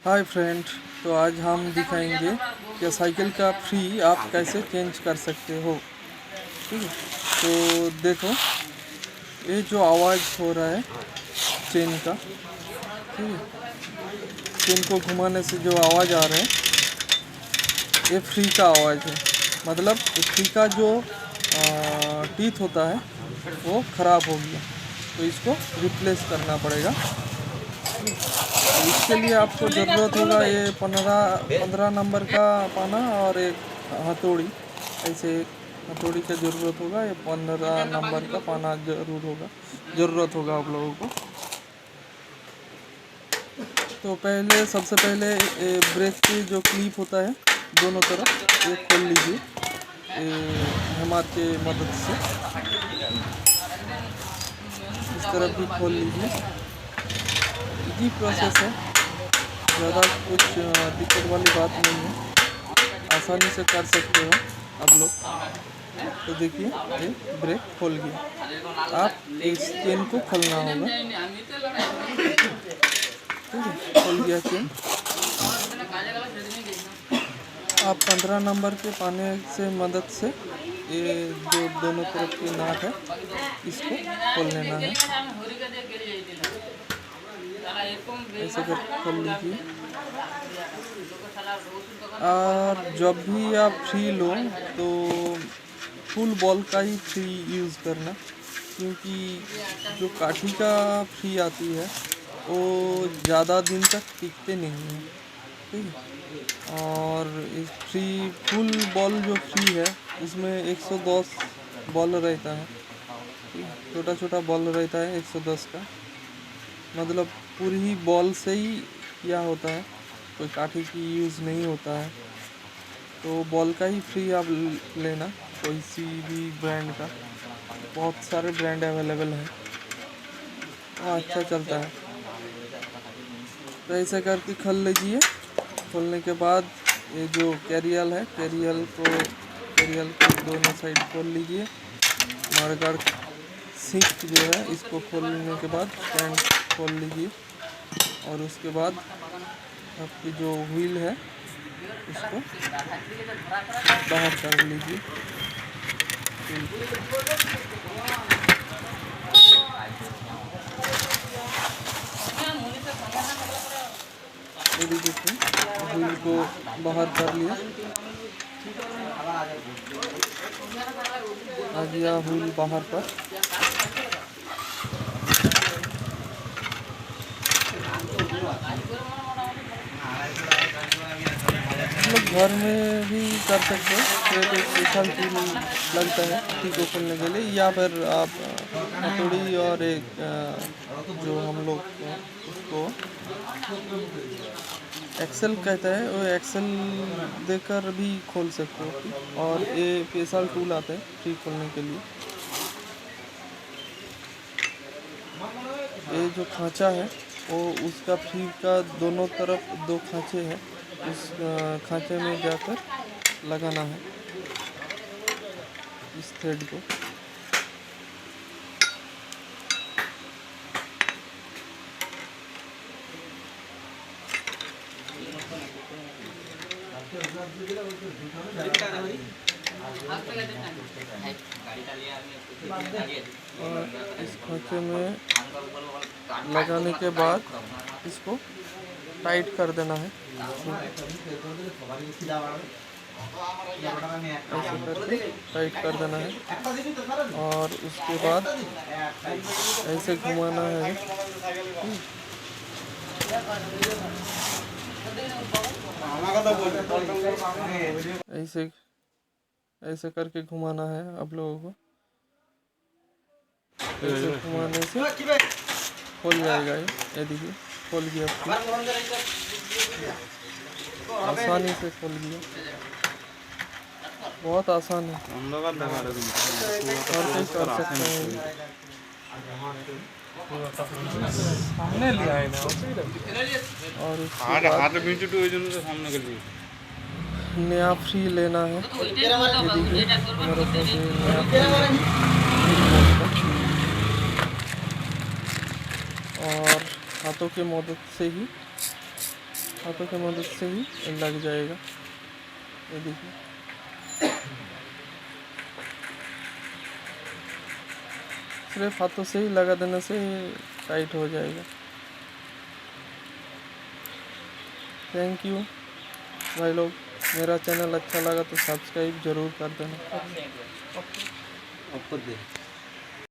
Hi friend. तो आज हम दिखाएंगे कि साइकिल का फ्री आप कैसे चेंज कर सकते हो। ठीक है, तो देखो ये जो आवाज़ हो रहा है चेन का, ठीक है, चेन को घुमाने से जो आवाज़ आ रहा है ये फ्री का आवाज़ है। मतलब फ्री का जो टीथ होता है वो ख़राब हो गया, तो इसको रिप्लेस करना पड़ेगा। तो इसके लिए आपको ज़रूरत होगा ये 15 नंबर का पाना और एक हथौड़ी। ऐसे एक हथौड़ी का ज़रूरत होगा, ये 15 नंबर का पाना ज़रूरत होगा आप लोगों को। तो सबसे पहले ब्रेक की जो क्लिप होता है दोनों तरफ ये खोल लीजिए हेमर के मदद से। इस तरफ भी खोल लीजिए। इजी प्रोसेस है, ज़्यादा कुछ दिक्कत वाली बात नहीं है, आसानी से कर सकते हो आप लोग। तो देखिए ये ब्रेक खोल गया, आप इस चेन को खोलना होगा। ठीक है, खोल गया चेन। आप 15 नंबर के पाने से मदद से ये जो दोनों तरफ की नाट है इसको खोल लेना है। ऐसे कर खोल लीजिए। और जब भी आप फ्री लो तो फुल बॉल का ही फ्री यूज़ करना, क्योंकि जो काठी का फ्री आती है वो ज़्यादा दिन तक टिकते नहीं हैं। ठीक है, और इस फुल बॉल जो फ्री है उसमें 110 बॉल रहता है। ठीक है, छोटा छोटा बॉल रहता है 110 का, मतलब पूरी बॉल से ही किया होता है, कोई काठी की यूज़ नहीं होता है। तो बॉल का ही फ्री आप लेना, कोई सी भी ब्रांड का, बहुत सारे ब्रांड अवेलेबल हैं, वो अच्छा चलता है। तो ऐसे करके खोल लीजिए। खोलने के बाद ये जो कैरियल है, कैरियल को दोनों साइड खोल लीजिए। मडगार्ड सिंक जो है इसको खोलने के बाद स्टैंड खोल लीजिए, और उसके बाद आपकी जो व्हील है उसको बाहर कर लीजिए। व्हील को बाहर कर लिया, आ गया व्हील बाहर पर। मतलब घर में भी कर सकते हैं, एक स्पेशल टूल लगता है ठीक को खोलने के लिए, या फिर आप हथौड़ी और एक जो हम लोग उसको एक्सेल कहता है वो एक्सेल देकर भी खोल सकते हो। और ये स्पेशल टूल आता है फ्री खोलने के लिए। ये जो खांचा है वो उसका फ्री का दोनों तरफ 2 खांचे हैं, उस खांचे में जाकर लगाना है इस थ्रेड को। और इस खांचे में लगाने के बाद इसको टाइट कर देना है, ऐसे करके टाइट कर देना है। और उसके बाद ऐसे घुमाना है, ऐसे ऐसे करके घुमाना है आप लोगों को। ऐसे घुमाने से खोल जाएगा ये देखिए खोल गया, आसानी से खोल गया, बहुत आसान है, हर कोई कर सकते हैं। सामने लिया है ना, और उसके बाद नया फ्री लेना है, ये देखिए हमारे पास नया फ्री और हाथों की मदद से ही हाथों की मदद से ही लग जाएगा। ये देखिए, सिर्फ हाथों से ही लगा देने से टाइट हो जाएगा। थैंक यू भाई लोग, मेरा चैनल अच्छा लगा तो सब्सक्राइब ज़रूर कर देना।